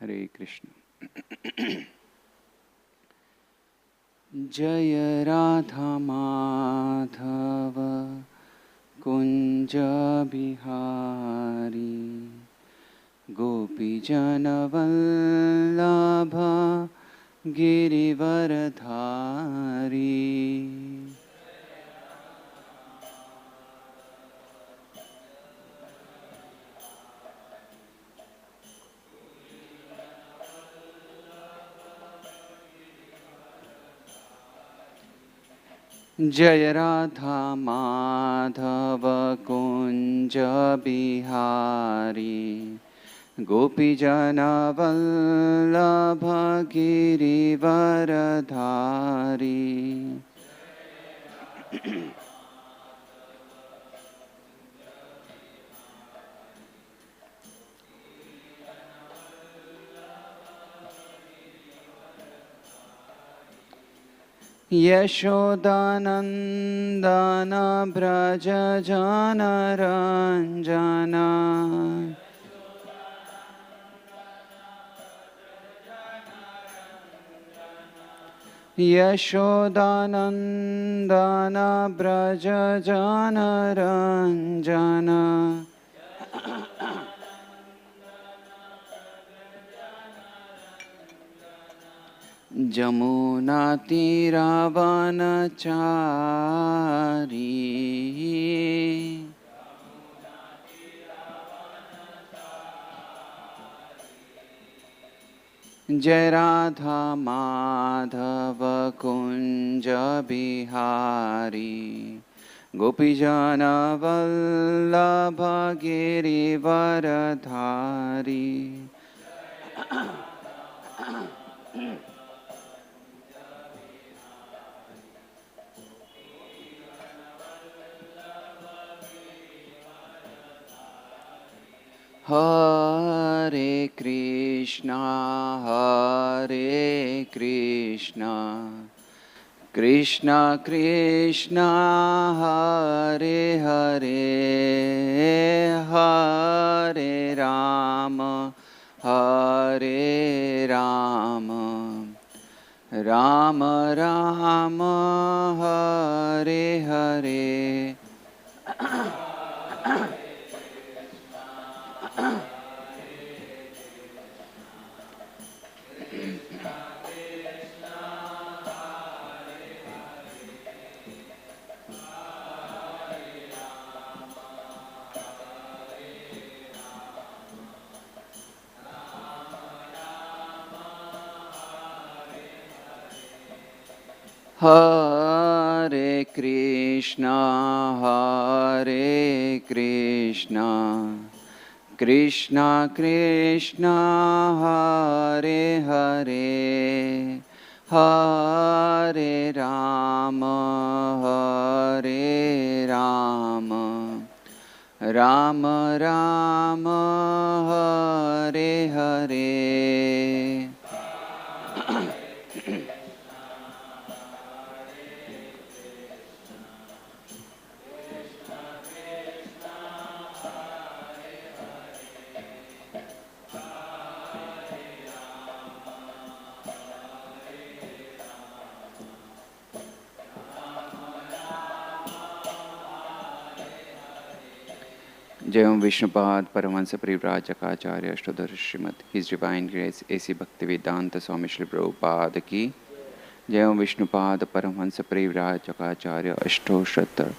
हरे कृष्ण। जय राधा माधव कुंज बिहारी गोपीजन वल्लभ गिरिवरधारी। जय राधा माधव कुंज बिहारी गोपीजन वल्लभ गिरिवरधारी। यशोदानंदन ब्रज जनरंजन यशोदानंदन ब्रज जनरंजन। जमुना तीरावनचारी जय राधा माधव कुंज बिहारी गोपीजन वल्लभ गिरिवरधारी। हरे कृष्णा कृष्णा कृष्णा हरे हरे हरे राम राम राम हरे हरे। हरे कृष्णा कृष्णा कृष्णा हरे हरे हरे राम राम राम हरे हरे। जय Om Vishnupada Paramahamsa Parivrajakacharya Ashtottara Srimad his divine grace A C Bhaktivedanta स्वामी श्री प्रभुपाद की। जय ओम विष्णुपाद परमहंस परिव्राजकाचार्य अष्टोत्तर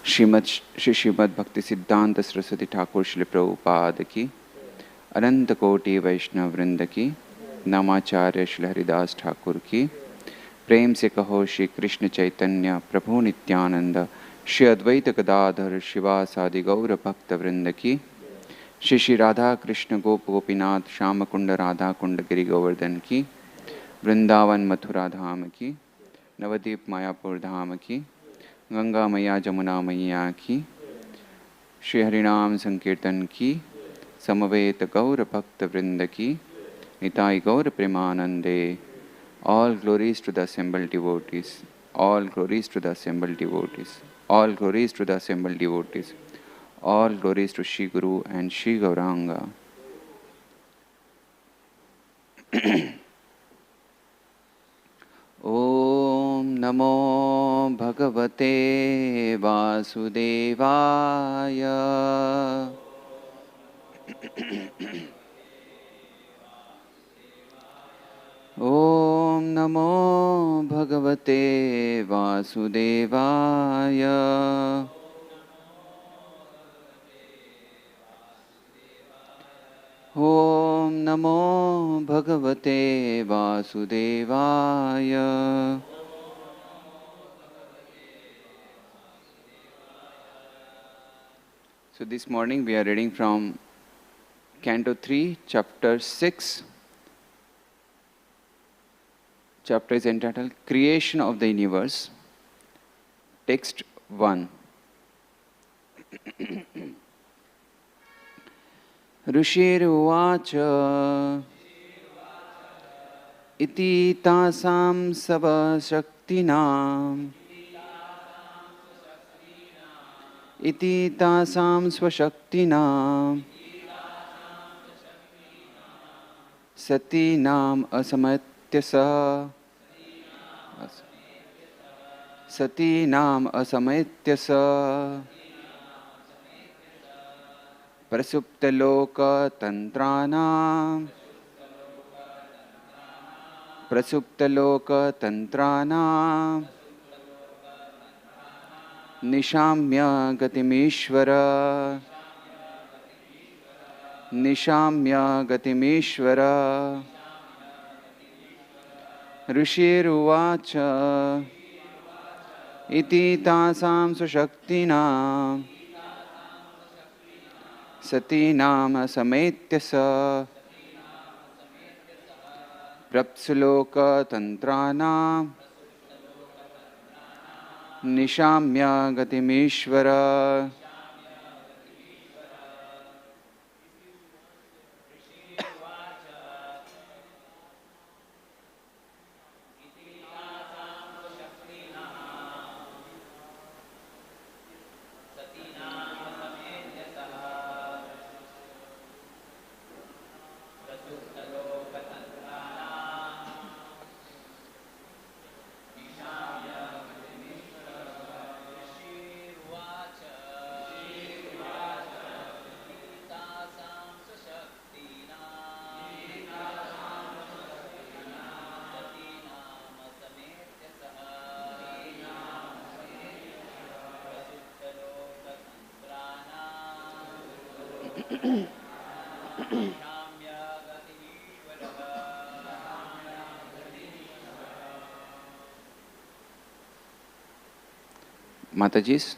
श्रीमद भक्ति सिद्धांत सरस्वती ठाकुर श्री प्रभुपाद की। अनंत कोटि वैष्णव वृंद की। नामाचार्य श्री हरिदास ठाकुर की। प्रेम से कहो श्री कृष्ण चैतन्य प्रभु नित्यानंद श्री अद्वैत गदाधर शिवासादि गौर भक्त वृंद की। श्री श्री राधा कृष्ण गोपीनाथ श्याम कुंड राधा कुंड गिरि गोवर्धन की। वृंदावन मथुरा धाम की। नवदीप मायापुर धाम की। गंगा मैया जमुना मैया की। श्री हरिनाम संकीर्तन की। समवेत गौर भक्त वृंद की। निताई गौर प्रेमानंदे। All glories to the assembled devotees. All glories to the assembled devotees. All glories to the assembled devotees. All glories to Shri Guru and Shri Gauranga. Om Namo Bhagavate Vasudevaya. Om Namo Bhagavate Vasudevaya. Om Namo Bhagavate Vasudevaya. So this morning we are reading from Canto 3, Chapter 6. Chapter is entitled Creation of the Universe. Text 1. Rishiruvacha iti tasam svashaktinam iti tasam svashaktinam satinam asamatyasa satinam asamatyasa prasuptaloka tantranam nishamya gatimishvara rishiruvacha iti tasam sushaktinam satinam sametyasa prapsuloka tantranam nishamya gatimishvara. Matajis.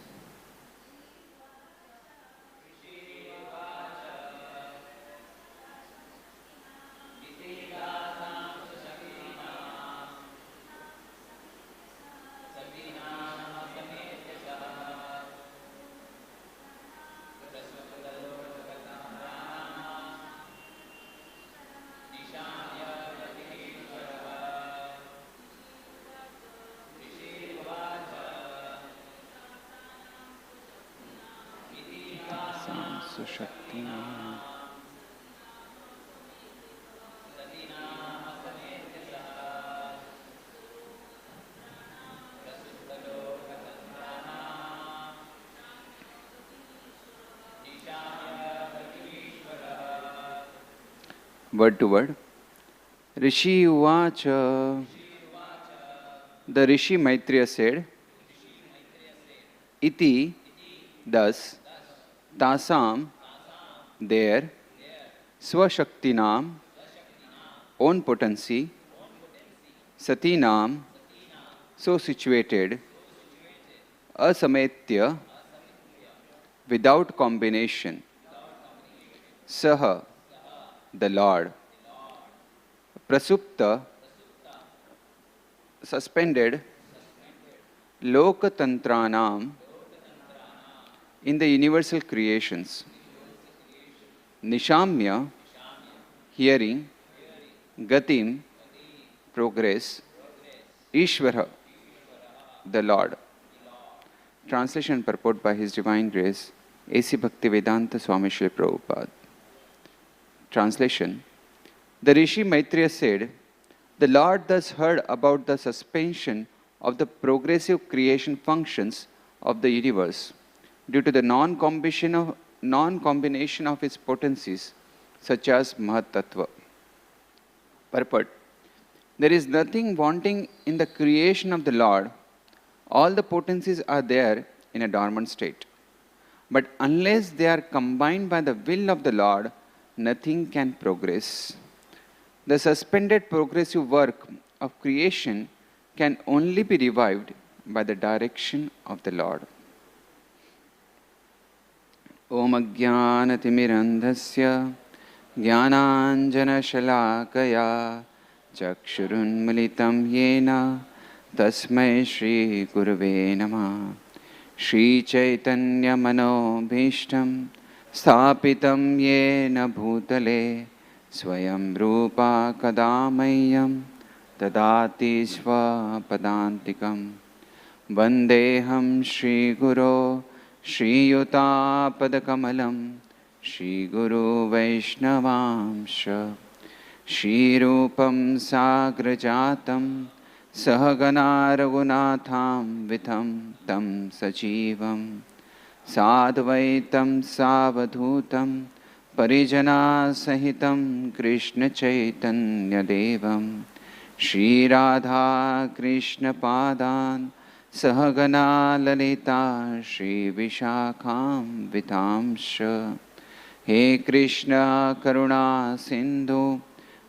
Word to word. Rishi Uvacha. The Rishi Maitreya said, Iti, thus, Tasam, there, Swashaktinam, own potency, Satinam, so situated, Asametya, without combination, Saha, the Lord, Prasupta, suspended, Lokatantranam, in the universal creations, Nishamya, hearing, Gatim, progress, Ishvara, the Lord. Translation and purport by His Divine Grace, A.C. Bhaktivedanta Swami Srila Prabhupada. Translation. The Rishi Maitreya said, "The Lord thus heard about the suspension of the progressive creation functions of the universe due to the non-combination of its potencies, such as Mahatattva." Purport: there is nothing wanting in the creation of the Lord. All the potencies are there in a dormant state. But unless they are combined by the will of the Lord, nothing can progress. The suspended progressive work of creation can only be revived by the direction of the Lord. Om Ajnanatimirandhasya Jnananjanashalakaya Chakshurunmilitam Yena Tasmai Shri Gurave Namah. Shri Chaitanya Manobhishtam Sthapitam Yena Bhutale Swayam Rupa Kadamayyam Dadati Swapadantikam Vandeham Shri Guru Shri Yuta Padakamalam Shri Guru Vaishnavamsha Shri Rupam Sagrajatam Sahagana Raghunatham Vitham Tam Sajivam Sadvaitam Savadhutam Parijana Sahitam Krishna Chaitanya Devam Shri Radha Krishna Padan Sahagana Lalita Shri Vishakham Vitamsha. He Krishna Karuna Sindhu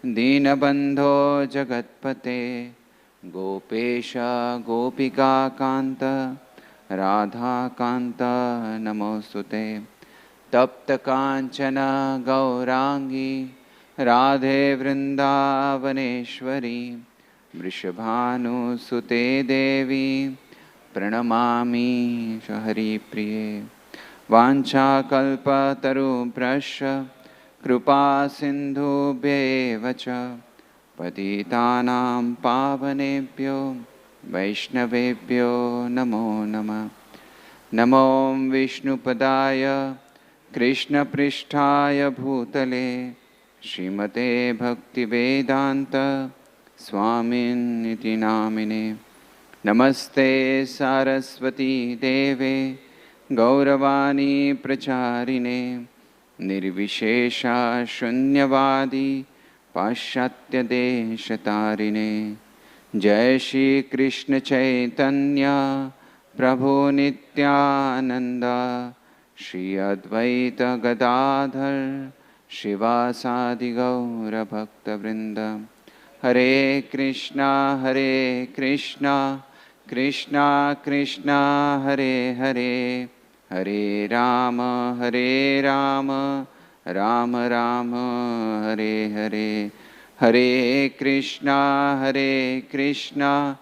Dinabandho Jagatpate Gopesha Gopika Kanta Radha Kanta Namostute. Tapta Kanchana Gaurangi Radhe Vrindavaneshwari Vrishabhanu Sute Devi Pranamami Shahari Priye. Vancha Kalpa Taru Prasha Krupa Sindhu Bevacha Patitanam Pavanebhyo Vaishnavebhyo Namo Namah. Namo Vishnupadaya Krishna Pristhaya Bhutale Srimate Bhaktivedanta Swamin Niti Namine. Namaste Saraswati Deve Gauravani Pracharine Nirvishesha Shunyavadi Pashatya Deshatarine. Jai Shri Krishna Chaitanya Prabhu Nityananda Shri Advaita Gadadhar Shivasadi Gaura Bhakta Vrinda. Hare Krishna Krishna Krishna Hare Hare Hare Rama Rama Rama Hare Hare. Hare Krishna Krishna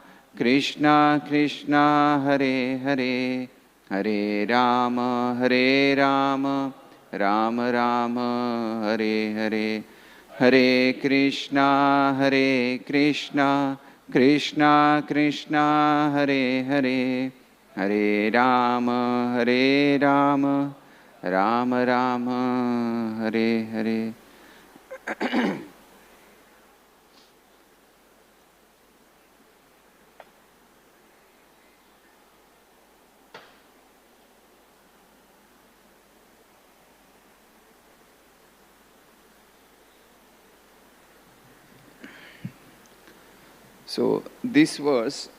Krishna Hare Hare Hare Rama Rama Rama Hare Hare. Hare Krishna Krishna Krishna Hare Hare Hare Rama Rama Rama Hare Hare. So this verse,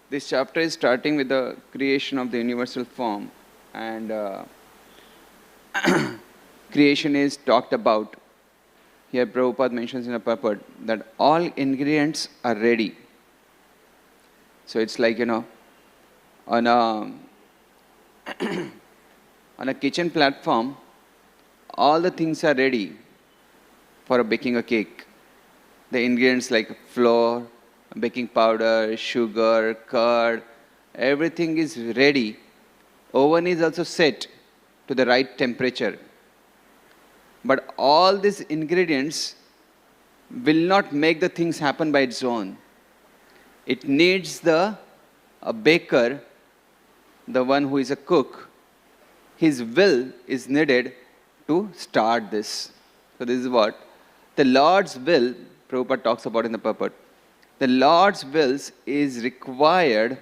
this chapter is starting with the creation of the universal form, and creation is talked about. Here Prabhupada mentions in a purport that all ingredients are ready. So it's like, on a on a kitchen platform, all the things are ready for baking a cake. The ingredients like flour, baking powder, sugar, curd, everything is ready. Oven is also set to the right temperature. But all these ingredients will not make the things happen by its own. It needs a baker, the one who is a cook. His will is needed to start this. So this is what the Lord's will, Prabhupada talks about in the purport. The Lord's wills is required.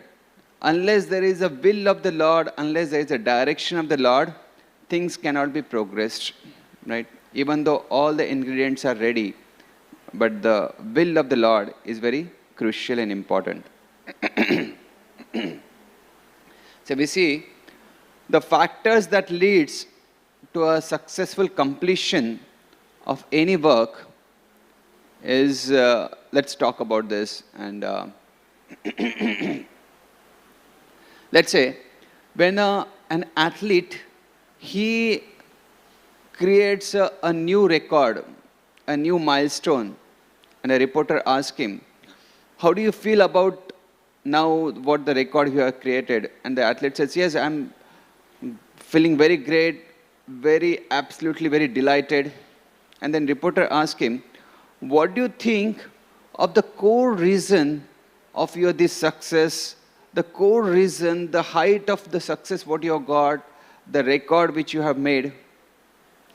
Unless there is a will of the Lord, unless there is a direction of the Lord, things cannot be progressed, right? Even though all the ingredients are ready, but the will of the Lord is very crucial and important. So we see the factors that leads to a successful completion of any work is, let's talk about this. And let's say when an athlete, he creates a new record, a new milestone, and a reporter asks him, how do you feel about now what the record you have created? And the athlete says, yes, I'm feeling very great, absolutely very delighted. And then reporter asks him, what do you think of the core reason of your this success, the core reason, the height of the success what you have got, the record which you have made?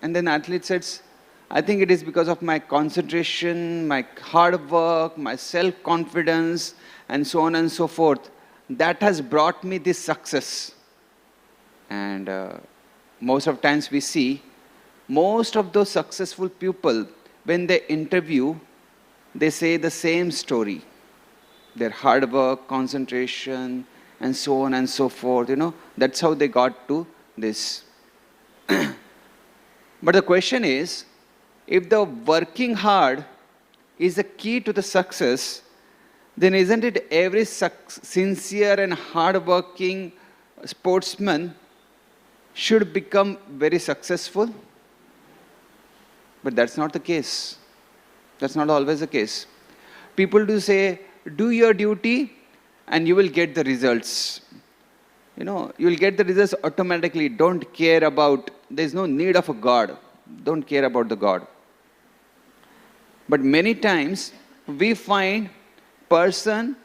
And then the athlete says, I think it is because of my concentration, my hard work, my self-confidence, and so on and so forth. That has brought me this success. And most of times we see, most of those successful people, when they interview, they say the same story. Their hard work, concentration, and so on and so forth. That's how they got to this. But the question is, if the working hard is the key to the success, then isn't it every sincere and hard-working sportsman should become very successful? But that's not the case. That's not always the case. People do say, do your duty and you will get the results. You will get the results automatically. Don't care about, there's no need of a God. Don't care about the God. But many times we find person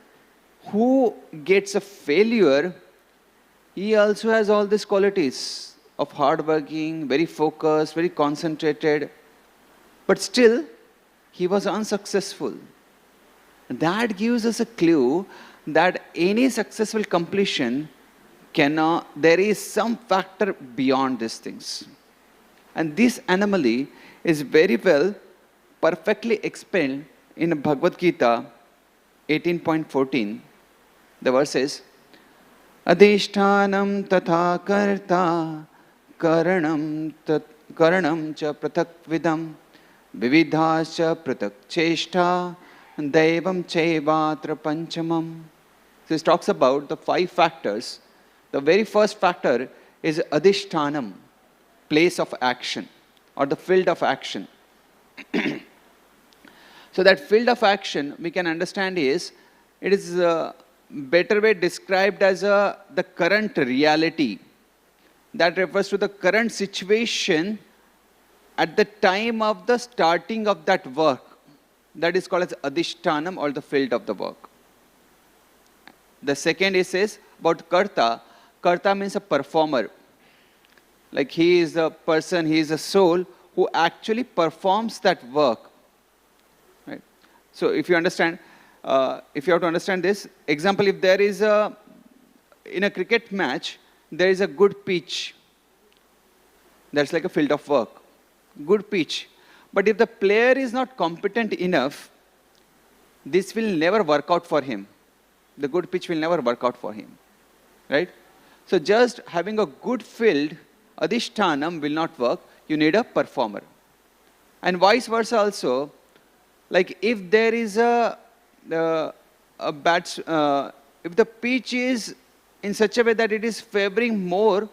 who gets a failure, he also has all these qualities of hardworking, very focused, very concentrated, but still he was unsuccessful. That gives us a clue that any successful completion there is some factor beyond these things. And this anomaly is very well, perfectly explained in Bhagavad Gita 18.14. The verse says, Adhishtanam tatha karta karanam cha pratak vidam vividhascha pratak cheshta daivam chaivatra panchamam. So this talks about the 5 factors. The very first factor is adhishtanam, place of action, or the field of action. So that field of action, we can understand is, it is a better way described as the current reality. That refers to the current situation at the time of the starting of that work. That is called as adhishtanam, or the field of the work. The second it says about karta. Karta means a performer. Like he is a person, he is a soul who actually performs that work. Right? So if you understand, if you have to understand this, example, if there is in a cricket match, there is a good pitch. That's like a field of work. Good pitch. But if the player is not competent enough, this will never work out for him. The good pitch will never work out for him. Right? So just having a good field, adhishtanam, will not work. You need a performer. And vice versa also. Like if there is if the pitch is in such a way that it is favoring more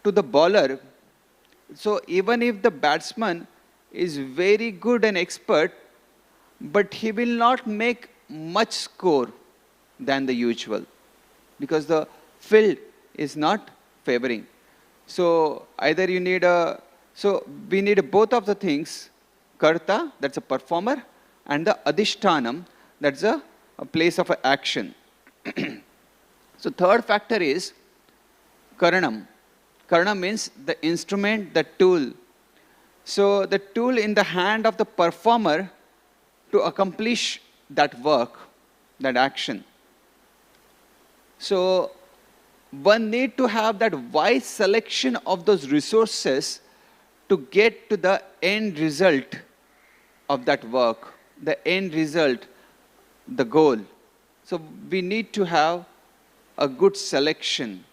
to the bowler, so even if the batsman is very good and expert, but he will not make much score than the usual, because the field is not favoring. So either you need so we need both of the things, karta, that's a performer, and the adhishtanam, that's a place of action. So third factor is karanam. Karanam means the instrument, the tool So the tool in the hand of the performer to accomplish that work, that action. So one need to have that wise selection of those resources to get to the end result of that work, the end result, the goal. So we need to have a good selection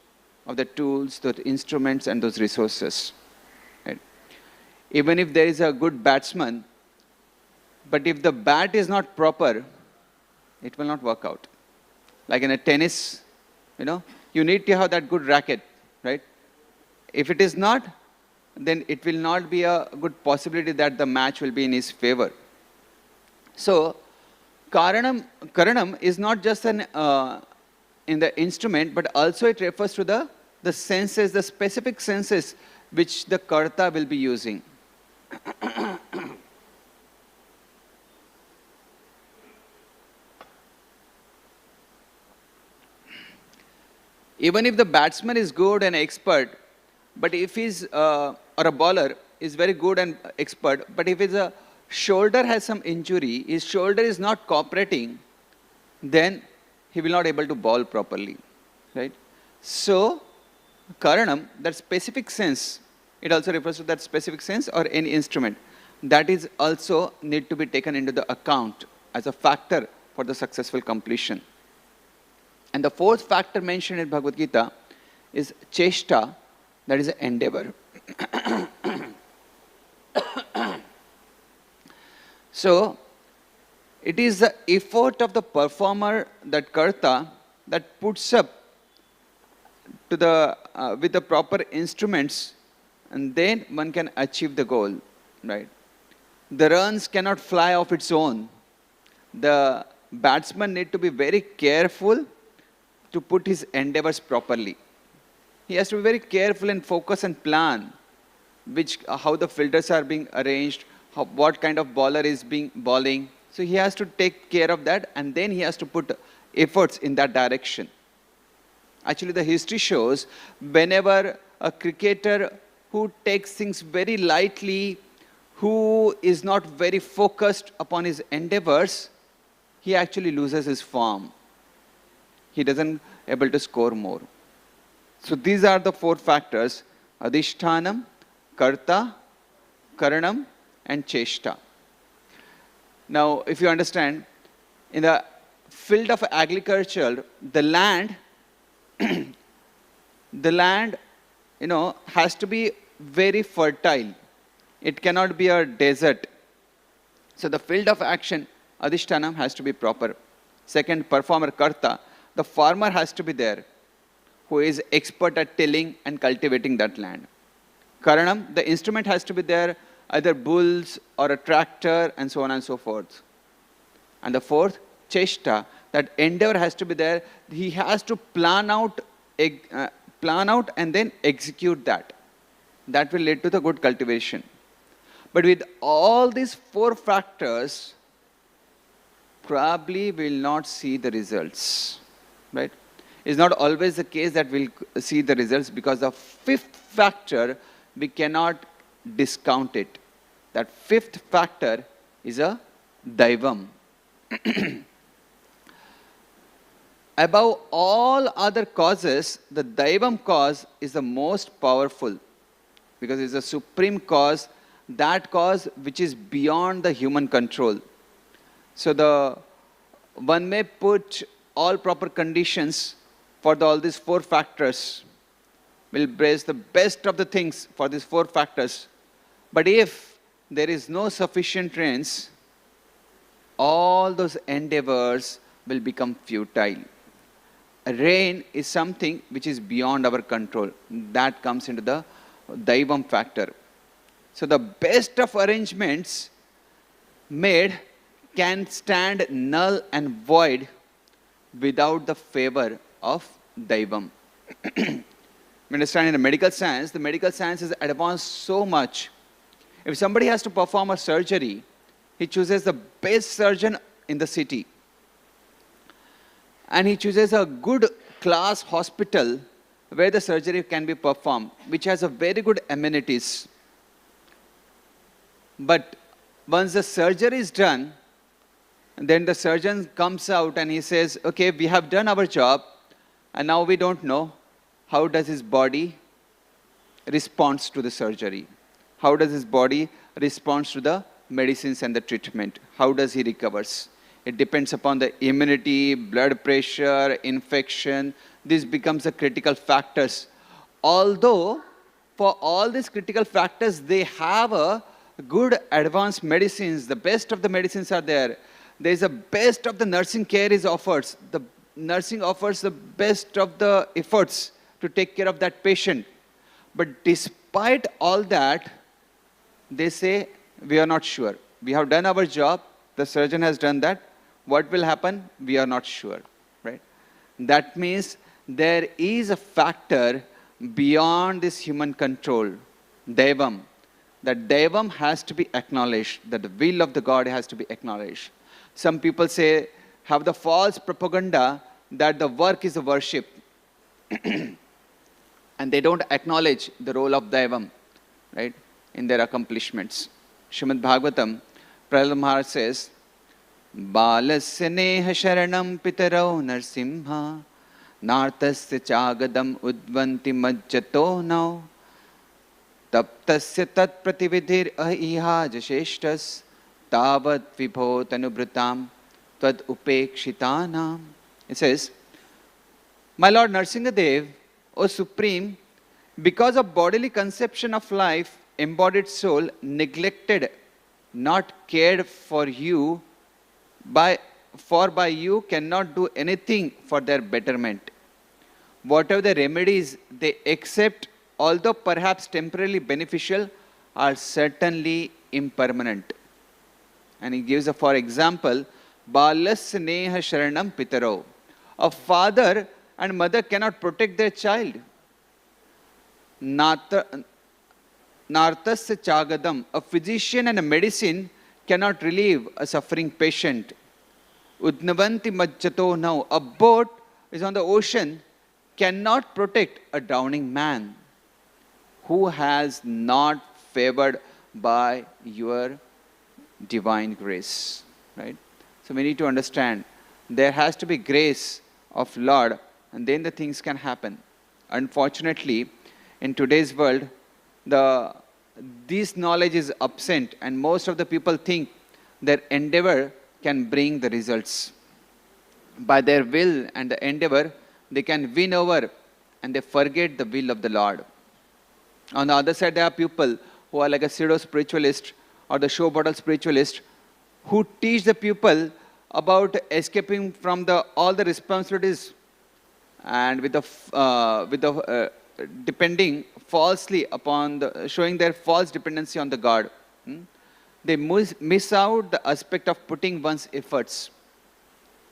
of the tools, the instruments, and those resources. Right? Even if there is a good batsman, but if the bat is not proper, it will not work out. Like in a tennis, you need to have that good racket, right? If it is not, then it will not be a good possibility that the match will be in his favor. So, Karanam is not just in the instrument, but also it refers to the senses, the specific senses which the Karta will be using. Even if the batsman is good and expert, but if he's, or a bowler is very good and expert, but if his shoulder has some injury, his shoulder is not cooperating, then he will not able to bowl properly, right? So, Karanam, that specific sense, it also refers to that specific sense or any instrument, that is also need to be taken into the account as a factor for the successful completion. And the fourth factor mentioned in Bhagavad Gita is cheshta, that is endeavor. So, it is the effort of the performer, that karta, that puts up to the with the proper instruments, and then one can achieve the goal, right? The runs cannot fly off its own. The batsman need to be very careful to put his endeavors properly. He has to be very careful and focus and plan how the filters are being arranged, what kind of bowler is being bowling. So he has to take care of that, and then he has to put efforts in that direction. Actually, the history shows whenever a cricketer who takes things very lightly, who is not very focused upon his endeavors, he actually loses his form. He doesn't able to score more. So these are the four factors: adhishthanam, karta, karanam, and cheshta. Now, if you understand, in the field of agriculture, the land, has to be very fertile. It cannot be a desert. So the field of action, adhishthanam, has to be proper. Second, performer, karta, the farmer has to be there, who is expert at tilling and cultivating that land. Karanam, the instrument has to be there, either bulls or a tractor, and so on and so forth. And the fourth, cheshta, that endeavor has to be there. He has to plan out and then execute that. That will lead to the good cultivation. But with all these four factors, probably will not see the results, right? It's not always the case that we'll see the results, because the fifth factor, we cannot discount it. That fifth factor is a daivam. Above all other causes, the daivam cause is the most powerful, because it's a supreme cause, that cause which is beyond the human control. So one may put all proper conditions for all these four factors, will brace the best of the things for these four factors. But if there is no sufficient rains, all those endeavors will become futile. Rain is something which is beyond our control. That comes into the daivam factor. So the best of arrangements made can stand null and void without the favor of daivam. We understand in the medical science is advanced so much. If somebody has to perform a surgery, he chooses the best surgeon in the city. And he chooses a good class hospital where the surgery can be performed, which has a very good amenities. But once the surgery is done, then the surgeon comes out and he says, okay, we have done our job, and now we don't know how does his body responds to the surgery. How does his body responds to the medicines and the treatment? How does he recovers? It depends upon the immunity, blood pressure, infection. This becomes the critical factors. Although, for all these critical factors, they have a good advanced medicines. The best of the medicines are there. There is a best of the nursing care is offered. The nursing offers the best of the efforts to take care of that patient. But despite all that, they say, we are not sure. We have done our job. The surgeon has done that. What will happen? We are not sure. Right? That means there is a factor beyond this human control, Devam. That Devam has to be acknowledged, that the will of the God has to be acknowledged. Some people say, have the false propaganda that the work is a worship. And they don't acknowledge the role of Devam, right, in their accomplishments. Srimad Bhagavatam, Pradyumna Mishra says, Balasya neha sharanam pitarau narsimha nartasya chagadam udvanti majjato nau taptasya tat pratividhir ahiha jasheshtas tavat vibho tanubhritam tad upekshitanam. It says, my Lord Narsingadev, O Supreme, because of bodily conception of life, embodied soul neglected, not cared for you, by you cannot do anything for their betterment. Whatever the remedies they accept, although perhaps temporarily beneficial, are certainly impermanent. And he gives a, for example, Balas Neha Sharanam Pitaro. A father and mother cannot protect their child. Nartasya Chagadam, a physician and a medicine cannot relieve a suffering patient. Udnavanti Majjato now, a boat is on the ocean, cannot protect a drowning man who has not favored by your divine grace. Right? So we need to understand there has to be grace of Lord, and then the things can happen. Unfortunately, in today's world, this knowledge is absent, and most of the people think their endeavor can bring the results. By their will and the endeavor, they can win over, and they forget the will of the Lord. On the other side, there are people who are like a pseudo-spiritualist or the show bottle spiritualist who teach the people about escaping from all the responsibilities and depending falsely upon showing their false dependency on the God. They miss out the aspect of putting one's efforts.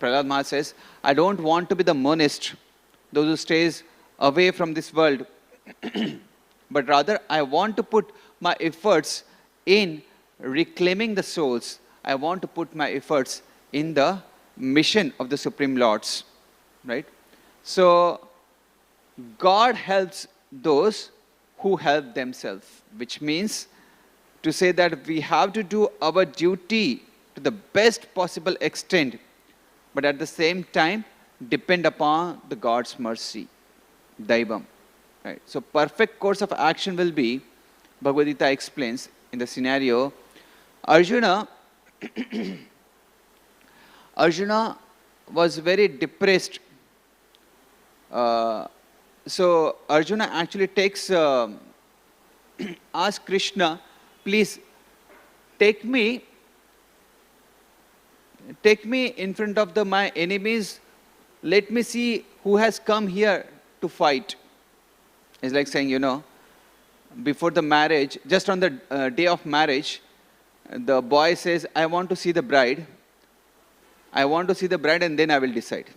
Pradyumna Mishra says, I don't want to be the monist, those who stays away from this world, but rather I want to put my efforts in reclaiming the souls. I want to put my efforts in the mission of the Supreme Lords. Right? So, God helps those who help themselves, which means to say that we have to do our duty to the best possible extent, but at the same time depend upon the God's mercy, Daivam. Right? So perfect course of action will be, Bhagavad Gita explains in the scenario, Arjuna was very depressed. So Arjuna actually asks Krishna, please take me in front of my enemies. Let me see who has come here to fight. It's like saying, before the marriage, just on the day of marriage, the boy says, I want to see the bride. I want to see the bride and then I will decide.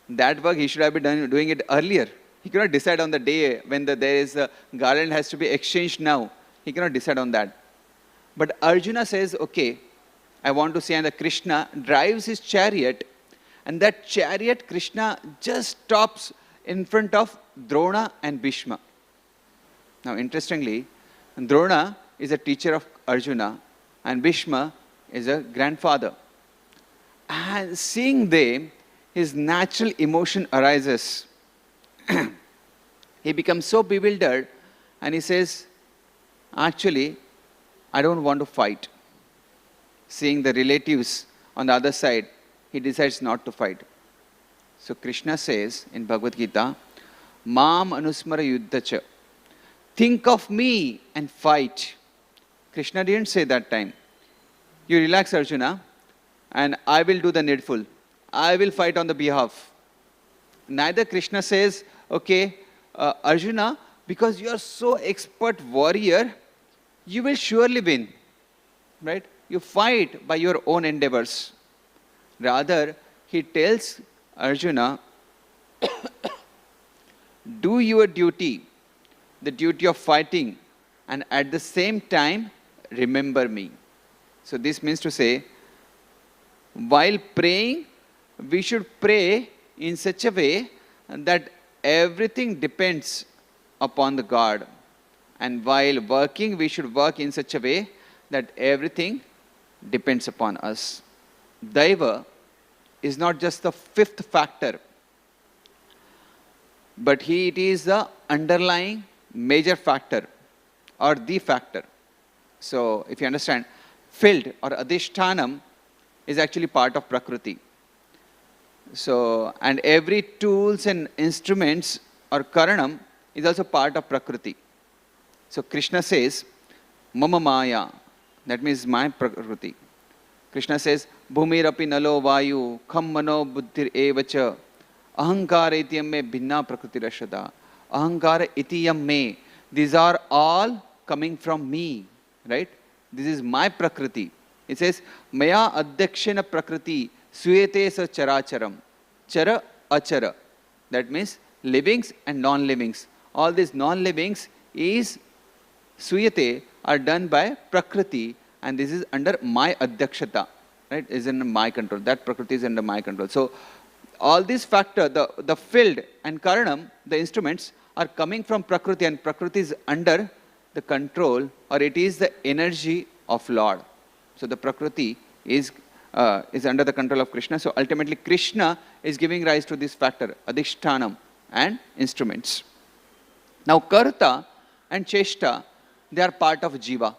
That work he should have been doing it earlier. He cannot decide on the day when there is a garland has to be exchanged now. He cannot decide on that. But Arjuna says, okay, I want to see, and Krishna drives his chariot, and that chariot, Krishna just stops in front of Drona and Bhishma. Now, interestingly, Drona is a teacher of Arjuna and Bhishma is a grandfather. And seeing them, his natural emotion arises. He becomes so bewildered and he says, actually, I don't want to fight. Seeing the relatives on the other side, he decides not to fight. So Krishna says in Bhagavad Gita, Mam anusmara yuddhacha. Think of me and fight. Krishna didn't say that time. You relax, Arjuna, and I will do the needful. I will fight on the behalf. Neither Krishna says, okay, Arjuna, because you are so expert warrior, you will surely win. Right? You fight by your own endeavors. Rather, he tells Arjuna, do your duty, the duty of fighting, and at the same time, remember me. So this means to say, while praying, we should pray in such a way that everything depends upon the God. And while working, we should work in such a way that everything depends upon us. Daiva is not just the fifth factor, but it is the underlying major factor or the factor. So if you understand, field or adhishtanam is actually part of Prakriti. So, and every tools and instruments or karanam is also part of Prakriti. So Krishna says, Mama Maya, that means my Prakriti. Krishna says, Bhumirapi nalo vayu, kham mano buddhir evacha, ahankara itiyam me bhinna prakriti rashada, ahankara itiyam me. These are all coming from me, right? This is my Prakriti. It says, Maya adhyakshena Prakriti, suyate sa characharam, chara achara. That means livings and non-livings. All these non-livings is suyate are done by Prakriti, and this is under my adhyakshata, right? Is in my control. That Prakriti is under my control. So all these factors, the field and karanam, the instruments, are coming from Prakriti, and Prakriti is under the control, or it is the energy of Lord. So the Prakriti is under the control of Krishna. So ultimately Krishna is giving rise to this factor, adhishtanam and instruments. Now karta and cheshta, they are part of jiva.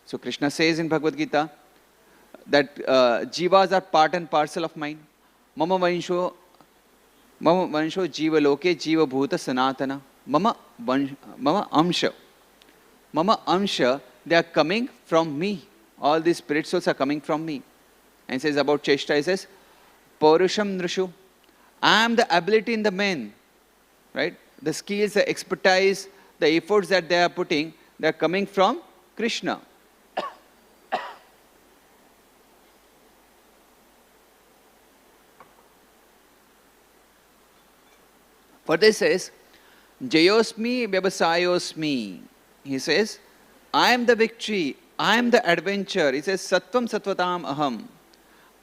So Krishna says in Bhagavad Gita that jivas are part and parcel of mine. Mama vansho jiva loke jiva bhuta sanatana. Mama amsha. Mama amsha, they are coming from me. All these spirit souls are coming from me. And it says about cheshta, it says, Paurusham nrishu. I am the ability in the men. Right? The skills, the expertise, the efforts that they are putting, they are coming from Krishna. Further it says, Jayosmi Vyavasayosmi. He says, I am the victory, I am the adventure. He says, Sattvam Sattvatam Aham.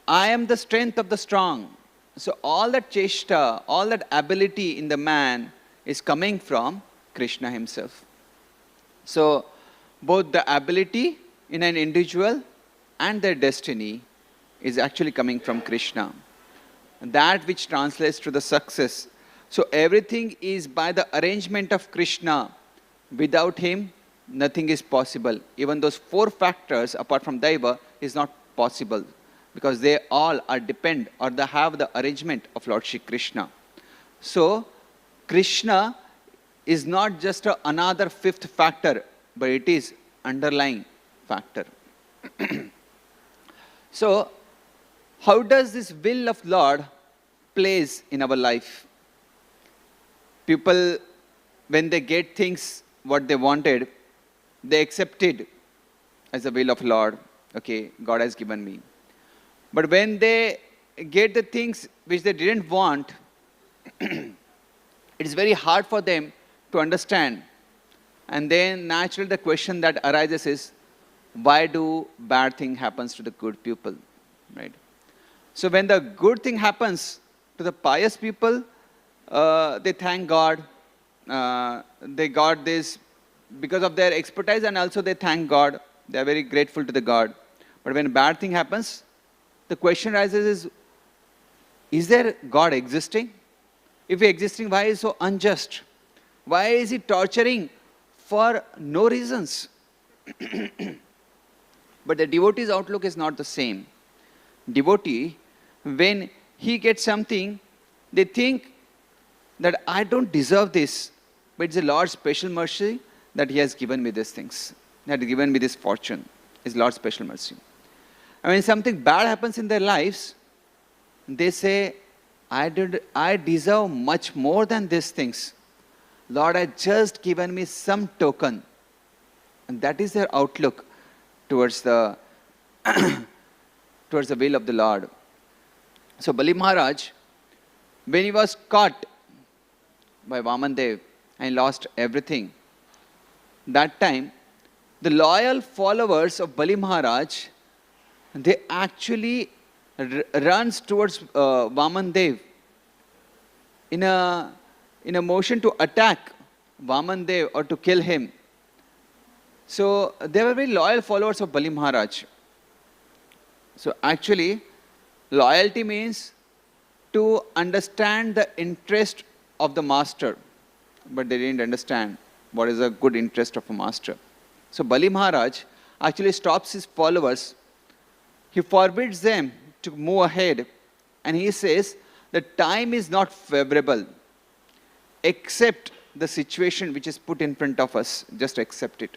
I am the strength of the strong. So all that cheshta, all that ability in the man is coming from Krishna himself. So both the ability in an individual and their destiny is actually coming from Krishna. That which translates to the success. So everything is by the arrangement of Krishna. Without him, nothing is possible. Even those four factors apart from Daiva is not possible, because they all are depend or they have the arrangement of Lord Shri Krishna. So Krishna is not just another fifth factor, but it is underlying factor. So how does this will of Lord plays in our life? People, when they get things what they wanted, they accepted as the will of Lord. Okay, God has given me. But when they get the things which they didn't want, it is very hard for them to understand. And then naturally the question that arises is, why do bad thing happens to the good people? Right? So when the good thing happens to the pious people, they thank God. They got this because of their expertise, and also they thank God. They are very grateful to the God. But when a bad thing happens, the question rises is there God existing? If he existing, why is he so unjust? Why is he torturing for no reasons? But the devotee's outlook is not the same. Devotee, when he gets something, they think that I don't deserve this, but it's the Lord's special mercy that he has given me these things, he has given me this fortune. It's Lord's special mercy. And when something bad happens in their lives, they say, I deserve much more than these things. Lord has just given me some token. And that is their outlook towards the towards the will of the Lord. So Bali Maharaj, when he was caught by Vamandev and lost everything, that time, the loyal followers of Bali Maharaj, they actually runs towards Vamandev in a motion to attack Vamandev or to kill him. So they were very loyal followers of Bali Maharaj. So actually, loyalty means to understand the interest of the master, but they didn't understand what is a good interest of a master. So Bali Maharaj actually stops his followers. He forbids them to move ahead, and he says the time is not favorable. Accept the situation which is put in front of us. Just accept it.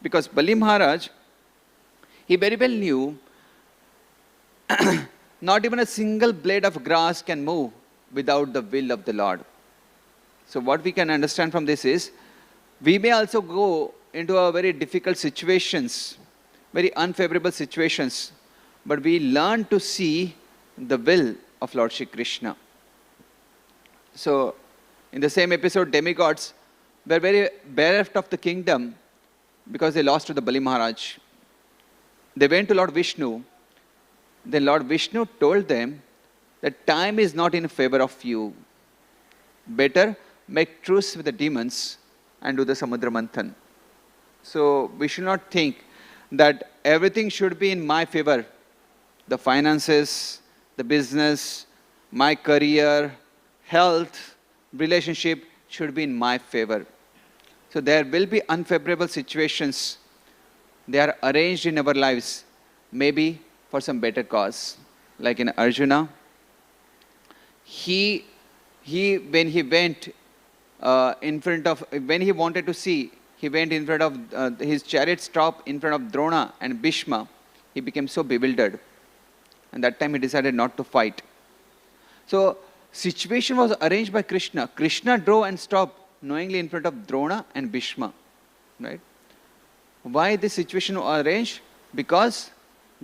Because Bali Maharaj, he very well knew not even a single blade of grass can move without the will of the Lord. So what we can understand from this is, we may also go into a very difficult situations, very unfavorable situations, but we learn to see the will of Lord Shri Krishna. So in the same episode, demigods were very bereft of the kingdom because they lost to the Bali Maharaj. They went to Lord Vishnu. Then Lord Vishnu told them that time is not in favor of you. Better make truce with the demons and do the Samudra Manthan. So we should not think that everything should be in my favor. The finances, the business, my career, health, relationship should be in my favor. So there will be unfavorable situations. They are arranged in our lives, maybe for some better cause. Like in Arjuna, when he went in front of, when he wanted to see, he went in front of, his chariot stopped in front of Drona and Bhishma. He became so bewildered. And that time he decided not to fight. So situation was arranged by Krishna. Krishna drove and stopped knowingly in front of Drona and Bhishma. Right? Why this situation was arranged? Because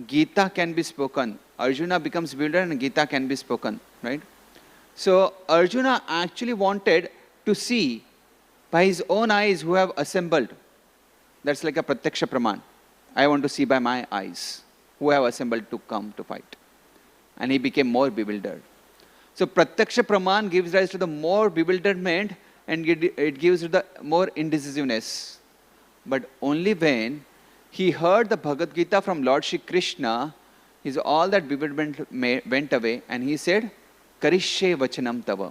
Gita can be spoken. Arjuna becomes bewildered and Gita can be spoken. Right? So Arjuna actually wanted to see by his own eyes who have assembled. That's like a Pratyaksha Praman. I want to see by my eyes who have assembled to come to fight. And he became more bewildered. So Pratyaksha Praman gives rise to the more bewilderment, and it gives the more indecisiveness. But only when he heard the Bhagavad Gita from Lord Shri Krishna, all that bewilderment went away, and he said, Karishye Vachanam Tava.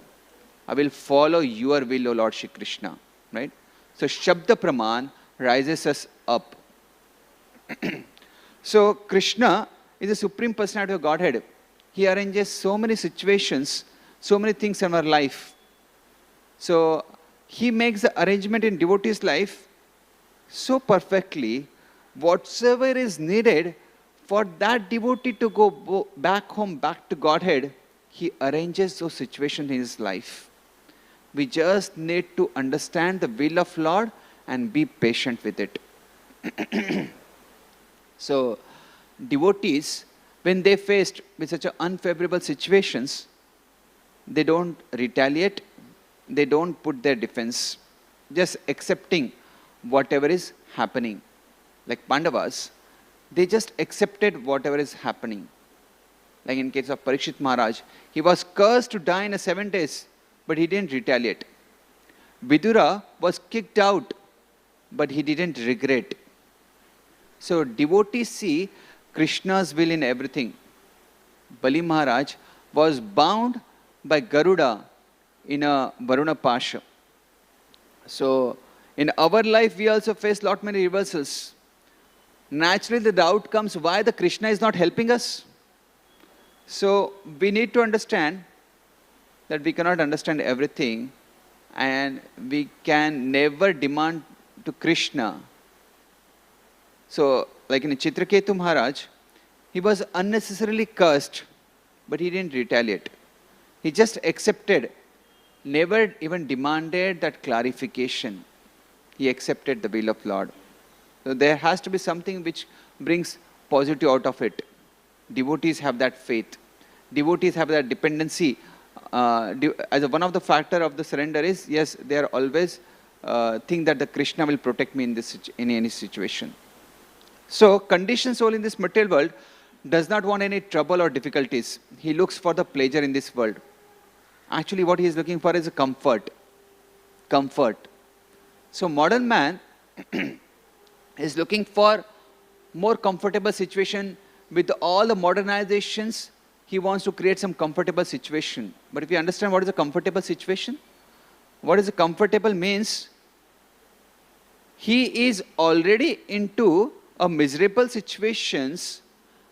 I will follow your will, O Lord Shri Krishna. Right? So Shabda Praman rises us up. So Krishna is the Supreme Personality of Godhead. He arranges so many situations, so many things in our life. So he makes the arrangement in devotee's life so perfectly, whatsoever is needed for that devotee to go back home, back to Godhead, he arranges those situations in his life. We just need to understand the will of Lord and be patient with it. So devotees, when they faced with such unfavorable situations, they don't retaliate, they don't put their defense, just accepting whatever is happening. Like Pandavas, they just accepted whatever is happening. Like in case of Parikshit Maharaj, he was cursed to die in 7 days, but he didn't retaliate. Vidura was kicked out, but he didn't regret. So devotees see Krishna's will in everything. Bali Maharaj was bound by Garuda in a Varuna Pasha. So in our life we also face lot many reversals. Naturally the doubt comes, why the Krishna is not helping us? So we need to understand that we cannot understand everything, and we can never demand to Krishna. So like in Chitraketu Maharaj, he was unnecessarily cursed, but he didn't retaliate. He just accepted, never even demanded that clarification. He accepted the will of Lord. So there has to be something which brings positive out of it. Devotees have that faith. Devotees have that dependency. As one of the factor of the surrender is, yes, they are always think that the Krishna will protect me in any situation. So conditioned soul in this material world does not want any trouble or difficulties. He looks for the pleasure in this world. Actually what he is looking for is a comfort. Comfort. So modern man is looking for more comfortable situation. With all the modernizations, he wants to create some comfortable situation. But if you understand what is a comfortable situation, what is a comfortable means, he is already into a miserable situations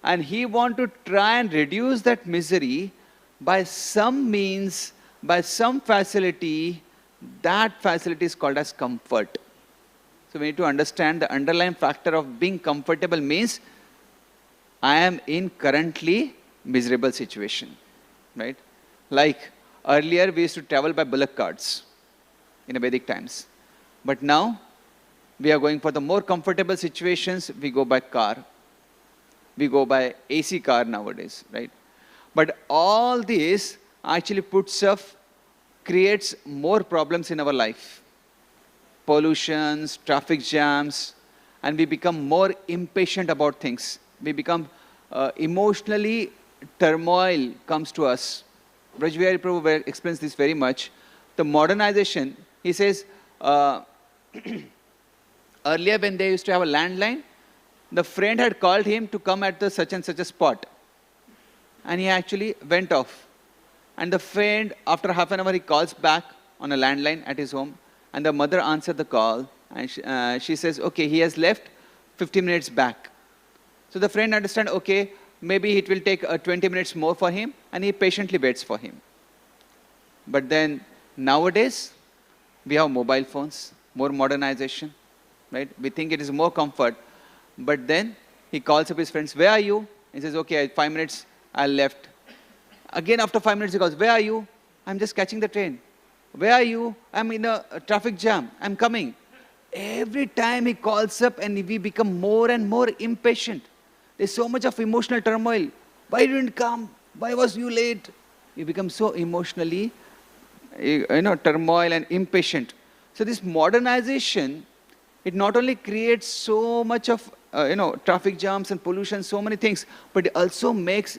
and he want to try and reduce that misery by some means, by some facility. That facility is called as comfort. So we need to understand the underlying factor of being comfortable means I am in currently miserable situation, right? Like earlier we used to travel by bullock carts in the Vedic times. But now we are going for the more comfortable situations, we go by car. We go by AC car nowadays, right? But all this actually creates more problems in our life. Pollutions, traffic jams, and we become more impatient about things. We become emotionally turmoil comes to us. Brajbihari Prabhu explains this very much. The modernization, he says, earlier when they used to have a landline, the friend had called him to come at the such and such a spot. And he actually went off. And the friend, after half an hour, he calls back on a landline at his home. And the mother answered the call. And she says, okay, he has left 15 minutes back. So the friend understands, okay, maybe it will take 20 minutes more for him. And he patiently waits for him. But then nowadays, we have mobile phones, more modernization, right? We think it is more comfort. But then he calls up his friends, where are you? He says, okay, 5 minutes, I left. Again, after 5 minutes, he calls, where are you? I'm just catching the train. Where are you? I'm in a traffic jam. I'm coming. Every time he calls up and we become more and more impatient. There's so much of emotional turmoil. Why didn't you come? Why was you late? You become so emotionally, turmoil and impatient. So this modernization, it not only creates so much of, traffic jams and pollution, so many things, but it also makes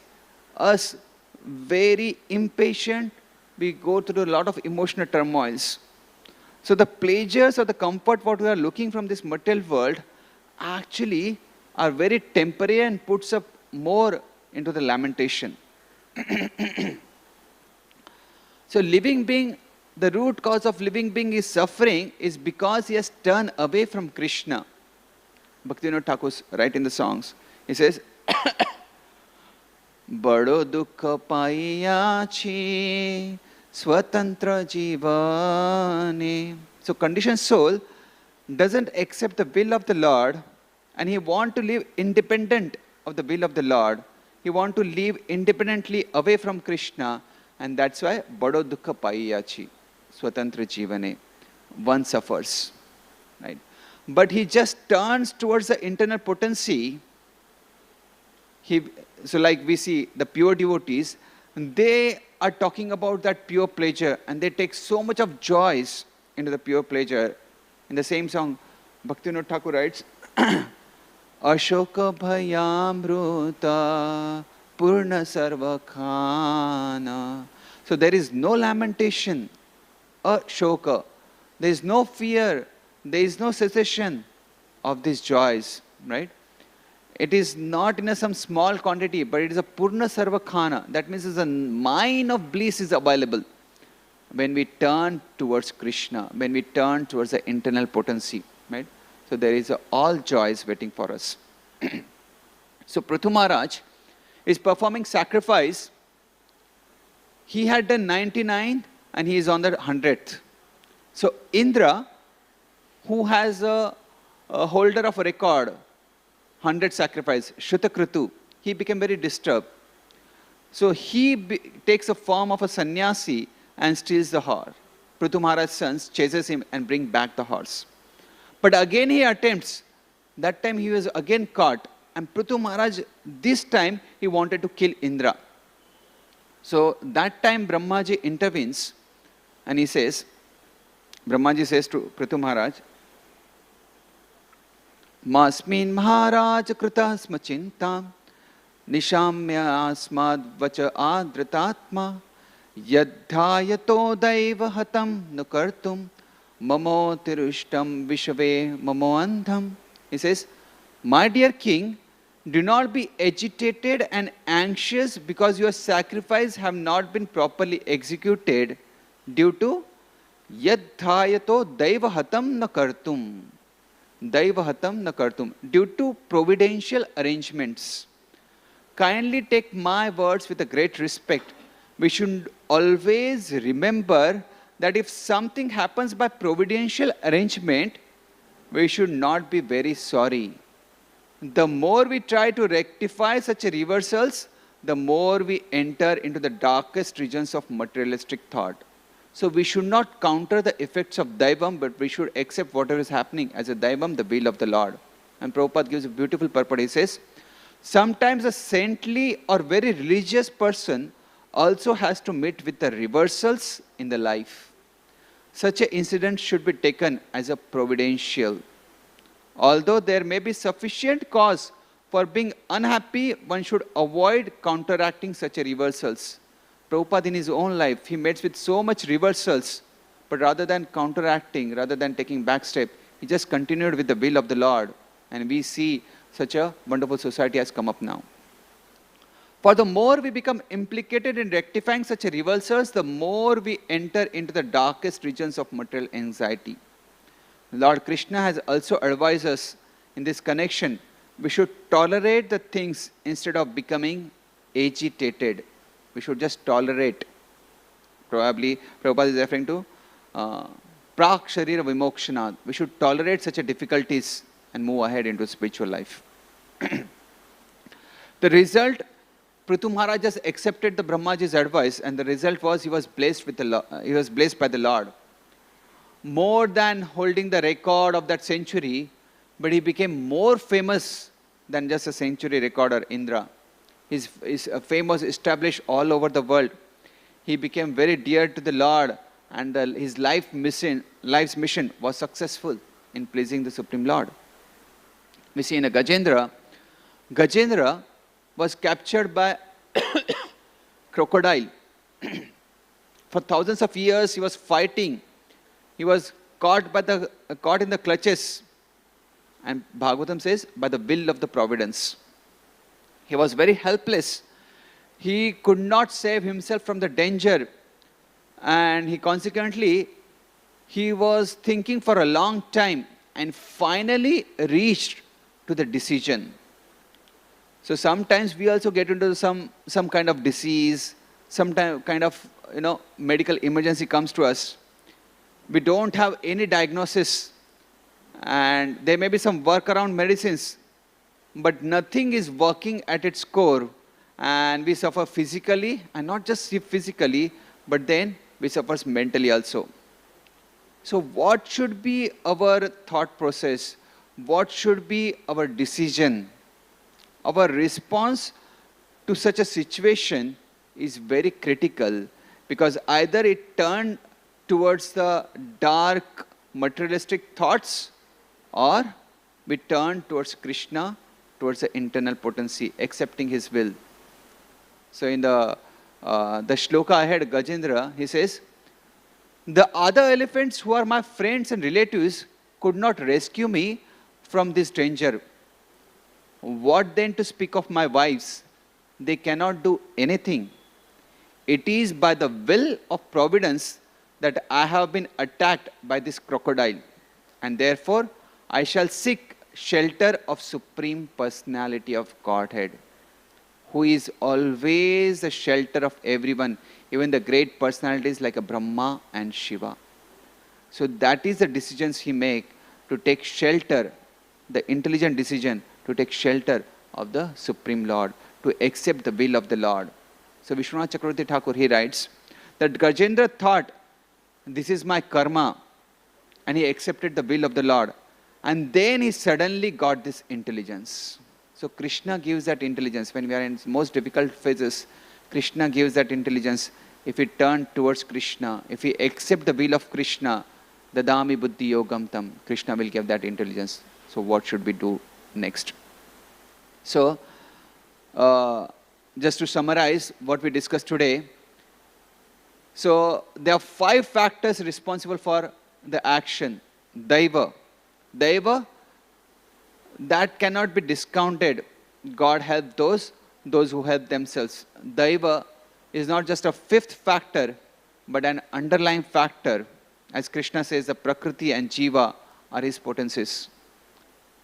us very impatient. We go through a lot of emotional turmoils. So the pleasures or the comfort what we are looking from this material world actually are very temporary and puts up more into the lamentation. So living being, the root cause of living being is suffering is because he has turned away from Krishna. Bhaktivinoda Thakur writes in the songs. He says, Bado dukha paiyachi swatantra jivane. So conditioned soul doesn't accept the will of the Lord, and he wants to live independent of the will of the Lord. He wants to live independently away from Krishna, and that's why Bado dukha paiyachi swatantra jivane. One suffers, right? But he just turns towards the internal potency. So like we see the pure devotees, they are talking about that pure pleasure and they take so much of joys into the pure pleasure. In the same song, Bhaktivinoda Thakur writes, Ashoka bhayamruta purna sarvakhana. So there is no lamentation, ashoka. There is no fear, there is no cessation of these joys, right? It is not in some small quantity, but it is a Purna Sarvakhana. That means a mine of bliss is available when we turn towards Krishna, when we turn towards the internal potency, right? So there is all joys waiting for us. So Prithu Maharaj is performing sacrifice. He had done 99 and he is on the 100th. So Indra, who has a holder of a record, 100 sacrifice, Shrutakritu, he became very disturbed. So he takes a form of a sannyasi and steals the horse. Prithu Maharaj's sons chases him and bring back the horse. But again he attempts. That time he was again caught. And Prithu Maharaj, this time he wanted to kill Indra. So that time Brahmaji intervenes and he says, Brahmaji says to Prithu Maharaj, Masmin Maharaj kritasma chintam nishamya asmad vacha adritatma yadhayato daiva hatam nukartum mamo tirushtam vishave mamo andham. He says, my dear king, do not be agitated and anxious because your sacrifice have not been properly executed due to yadhayato daiva hatam nakartum. Daivahatam nakartum, due to providential arrangements. Kindly take my words with a great respect. We should always remember that if something happens by providential arrangement, we should not be very sorry. The more we try to rectify such reversals, the more we enter into the darkest regions of materialistic thought. So we should not counter the effects of Daivam, but we should accept whatever is happening as a Daivam, the will of the Lord. And Prabhupada gives a beautiful purport. He says, sometimes a saintly or very religious person also has to meet with the reversals in the life. Such an incident should be taken as a providential. Although there may be sufficient cause for being unhappy, one should avoid counteracting such reversals. Prabhupada in his own life, he met with so much reversals, but rather than counteracting, rather than taking back step, he just continued with the will of the Lord. And we see such a wonderful society has come up now. For the more we become implicated in rectifying such reversals, the more we enter into the darkest regions of material anxiety. Lord Krishna has also advised us in this connection, we should tolerate the things instead of becoming agitated. We should just tolerate. Probably Prabhupada is referring to Prak Sharira Vimokshana. We should tolerate such difficulties and move ahead into spiritual life. The result, Prithu Maharaj just accepted the Brahmaji's advice, and the result was he was blessed by the Lord. More than holding the record of that century, but he became more famous than just a century recorder, Indra. His fame was established all over the world. He became very dear to the Lord, and his life's mission was successful in pleasing the Supreme Lord. We see in a Gajendra was captured by crocodile. For thousands of years he was fighting. He was caught in the clutches. And Bhagavatam says, by the will of the providence. He was very helpless. He could not save himself from the danger. And he was thinking for a long time and finally reached to the decision. So sometimes we also get into some kind of disease, some kind of medical emergency comes to us. We don't have any diagnosis, and there may be some workaround medicines, but nothing is working at its core, and we suffer physically, and not just physically, but then we suffer mentally also. So what should be our thought process? What should be our decision? Our response to such a situation is very critical, because either it turned towards the dark materialistic thoughts, or we turn towards Krishna, towards the internal potency, accepting his will. So in the shloka ahead, Gajendra, he says, The other elephants who are my friends and relatives could not rescue me from this danger. What then to speak of my wives? They cannot do anything. It is by the will of providence that I have been attacked by this crocodile, and therefore I shall seek shelter of Supreme Personality of Godhead, who is always the shelter of everyone, even the great personalities like a Brahma and Shiva. So that is the decisions he make to take shelter, the intelligent decision to take shelter of the Supreme Lord, to accept the will of the Lord. So Vishwanath Chakravarti Thakur, he writes that Gajendra thought, this is my karma, and he accepted the will of the Lord. And then he suddenly got this intelligence. So Krishna gives that intelligence. When we are in most difficult phases, Krishna gives that intelligence. If we turn towards Krishna, if we accept the will of Krishna, Dadami Buddhi Yogam Tam, Krishna will give that intelligence. So what should we do next? So, just to summarize what we discussed today, so there are 5 factors responsible for the action. Daiva. Daiva, that cannot be discounted. God help those who help themselves. Daiva is not just a 5th factor, but an underlying factor. As Krishna says, the Prakriti and Jiva are his potencies.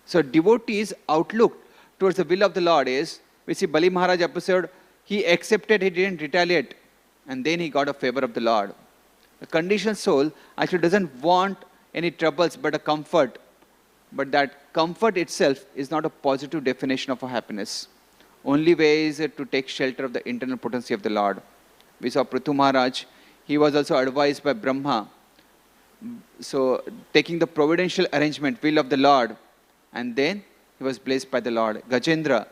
So devotee's outlook towards the will of the Lord is, we see Bali Maharaj episode, he accepted, he didn't retaliate, and then he got a favor of the Lord. The conditioned soul actually doesn't want any troubles but a comfort. But that comfort itself is not a positive definition of a happiness. Only way is it to take shelter of the internal potency of the Lord. We saw Prithu Maharaj, he was also advised by Brahma. So taking the providential arrangement, will of the Lord, and then he was blessed by the Lord. Gajendra,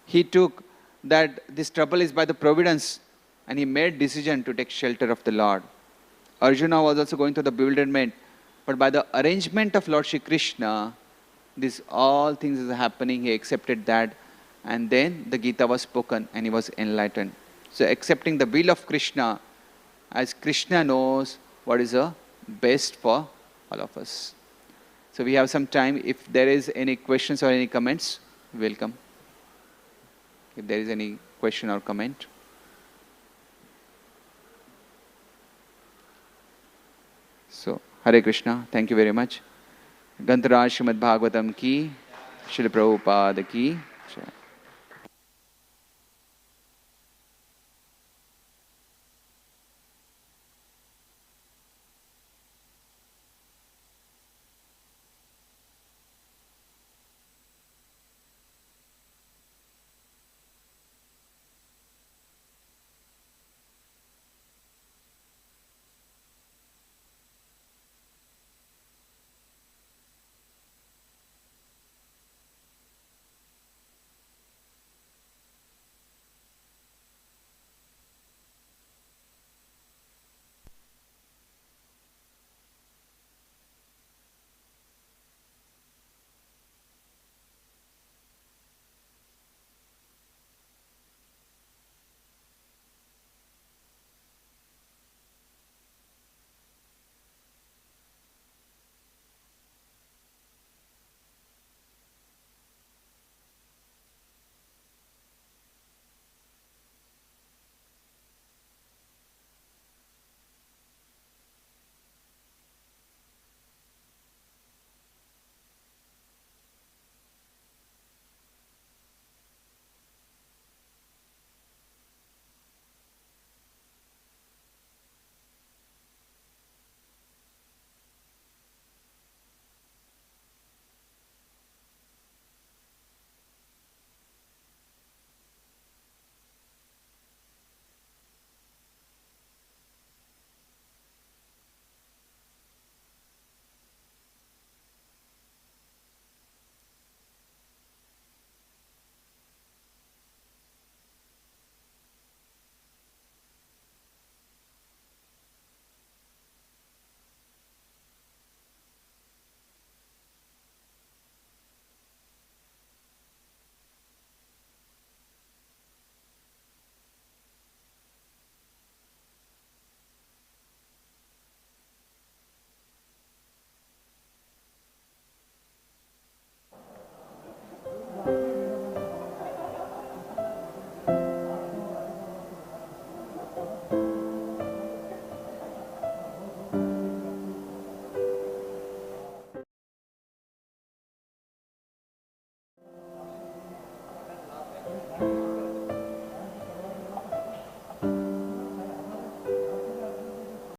he took that this trouble is by the providence, and he made decision to take shelter of the Lord. Arjuna was also going through the bewilderment, but by the arrangement of Lord Shri Krishna, this all things is happening, he accepted that, and then the Gita was spoken and he was enlightened. So accepting the will of Krishna, as Krishna knows what is the best for all of us. So we have some time. If there is any questions or any comments, welcome. If there is any question or comment. So, Hare Krishna, thank you very much. Gantharaj Srimad Bhagavatam ki, Srila Prabhupada ki.